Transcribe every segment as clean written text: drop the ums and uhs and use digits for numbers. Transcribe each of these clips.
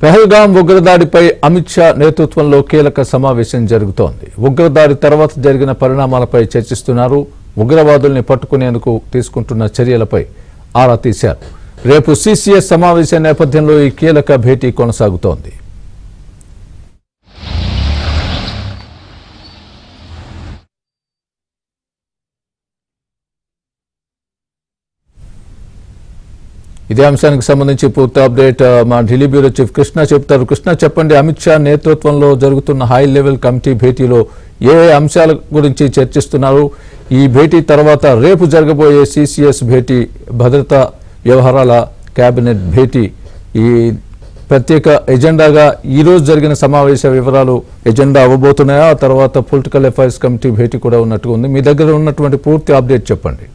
పెహల్గాం ఉగ్రదాడిపై అమిత్ షా నేతృత్వంలో కీలక సమావేశం జరుగుతోంది. ఉగ్రదాడి తర్వాత జరిగిన పరిణామాలపై చర్చిస్తున్నారు. ఉగ్రవాదుల్ని పట్టుకునేందుకు తీసుకుంటున్న చర్యలపై ఆరా తీశారు. రేపు సిసిఎస్ సమావేశం నేపథ్యంలో ఈ కీలక భేటీ కొనసాగుతోంది. ఇదే అంశానికి సంబంధించి పూర్తి అప్డేట్ మా ఢిల్లీ బ్యూరో చీఫ్ కృష్ణ చెప్తారు. కృష్ణ, చెప్పండి, అమిత్ షా నేతృత్వంలో జరుగుతున్న హై లెవెల్ కమిటీ భేటీలో ఏ అంశాల గురించి చర్చిస్తున్నారు? ఈ భేటీ తర్వాత రేపు జరగబోయే సిసిఎస్ భేటీ, భద్రతా వ్యవహారాల కేబినెట్ భేటీ, ఈ ప్రత్యేక ఎజెండాగా ఈ రోజు జరిగిన సమావేశ వివరాలు ఎజెండా అవ్వబోతున్నాయా? ఆ తర్వాత పొలిటికల్ అఫైర్స్ కమిటీ భేటీ కూడా ఉన్నట్టుగా ఉంది. మీ దగ్గర ఉన్నటువంటి పూర్తి అప్డేట్ చెప్పండి.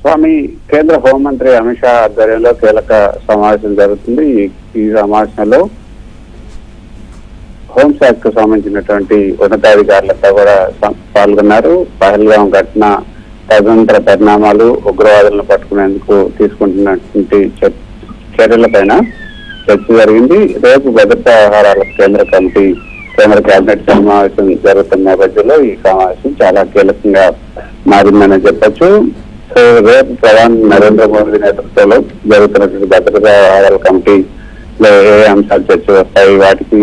స్వామి, కేంద్ర హోంమంత్రి అమిత్ షా ఆధ్వర్యంలో కీలక సమావేశం జరుగుతుంది. ఈ సమావేశంలో హోంశాఖకు సంబంధించినటువంటి ఉన్నతాధికారులంతా కూడా పాల్గొన్నారు. పహల్గాం ఘటన, తదనంతర పరిణామాలు, ఉగ్రవాదులను పట్టుకునేందుకు తీసుకుంటున్నటువంటి చర్యలపైన చర్చ జరిగింది. రేపు భద్రతా వ్యవహారాల కేంద్ర కేబినెట్ సమావేశం జరుగుతున్న నేపథ్యంలో ఈ సమావేశం చాలా కీలకంగా మారిందని చెప్పొచ్చు. సో రేపు ప్రధాని నరేంద్ర మోదీ నేతృత్వంలో జరుగుతున్నటువంటి భద్రతా వ్యవహారాల కమిటీలో ఏ అంశాలు చర్చ వస్తాయి, వాటికి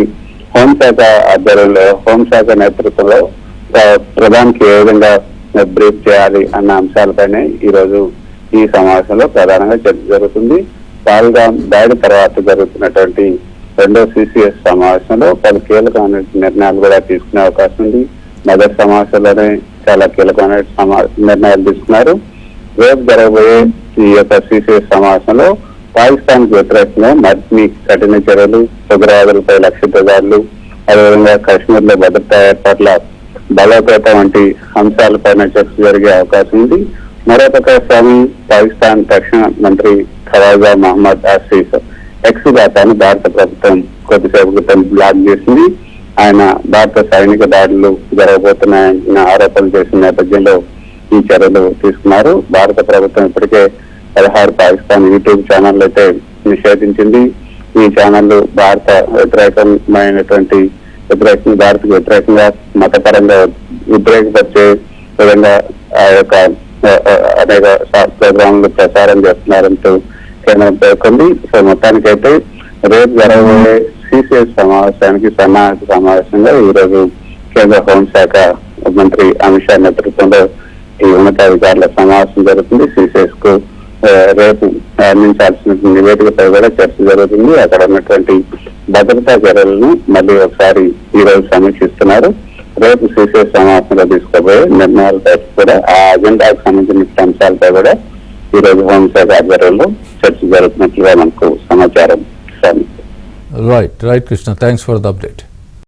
హోంశాఖ ఆధ్వర్యంలో హోంశాఖ నేతృత్వంలో ప్రధానికి ఏ విధంగా బ్రీఫ్ చేయాలి అన్న అంశాలపైనే ఈ రోజు ఈ సమావేశంలో ప్రధానంగా చర్చ జరుగుతుంది. పహల్గాం దాడి తర్వాత జరుగుతున్నటువంటి రెండో సిసిఎస్ సమావేశంలో పలు కీలకమైన నిర్ణయాలు కూడా తీసుకునే అవకాశం ఉంది. మొదటి సమావేశంలోనే చాలా కీలకమైన నిర్ణయాలు తీసుకున్నారు. రేపు జరగబోయే ఈ యొక్క సిసిఎస్ సమావేశంలో పాకిస్తాన్ కు వ్యతిరేకంగా మరిన్ని కఠిన చర్యలు, ఉగ్రవాదులపై లక్ష్య దాడులు, అదేవిధంగా కాశ్మీర్ లో భద్రతా ఏర్పాట్ల బలోపేతం వంటి అంశాలపైన చర్చ జరిగే అవకాశం ఉంది. మరోపక్క స్వామి, పాకిస్తాన్ రక్షణ మంత్రి ఖవాజా మహమ్మద్ ఆసిఫ్ ఎక్స్ ఖాతాను భారత ప్రభుత్వం కొద్దిసేపు క్రితం బ్లాక్ చేసింది. ఆయన భారత సైనిక దాడులు జరగబోతున్నాయన్న ఆరోపణలు చేసిన నేపథ్యంలో ఈ చర్యలు తీసుకున్నారు. భారత ప్రభుత్వం ఇప్పటికే 16 పాకిస్తాన్ యూట్యూబ్ ఛానల్ అయితే నిషేధించింది. ఈ ఛానళ్లు భారత వ్యతిరేకమైనటువంటి భారత్కు వ్యతిరేకంగా మతపరంగా ఉద్రేకపరిచే విధంగా ఆ యొక్క అనేక ప్రోగ్రాంలు ప్రసారం చేస్తున్నారంటూ కేంద్రం పేర్కొంది. సో మొత్తానికైతే రేపు జరగబోయే సిసిఎస్ సమావేశానికి సన్నాహక సమావేశంగా ఈ రోజు కేంద్ర హోంశాఖ మంత్రి అమిత్ షా నేతృత్వంలో ఈ ఉన్నతాధికారుల సమావేశం జరుగుతుంది. సిసిఎస్ కు రేపు అందించాల్సిన నివేదికపై కూడా చర్చ జరుగుతుంది. అక్కడ ఉన్నటువంటి భద్రతా చర్యలను మళ్ళీ ఒకసారి ఈ రోజు సమీక్షిస్తున్నారు. రేపు సిసిఎస్ సమావేశంలో తీసుకోబోయే నిర్ణయాలపై కూడా ఆ అజెండాకు సంబంధించిన అంశాలపై కూడా ఈ రోజు హోంశాఖ ఆధ్వర్యంలో చర్చ జరుగుతున్నట్లుగా మనకు సమాచారం. Right Krishna, thanks for the update.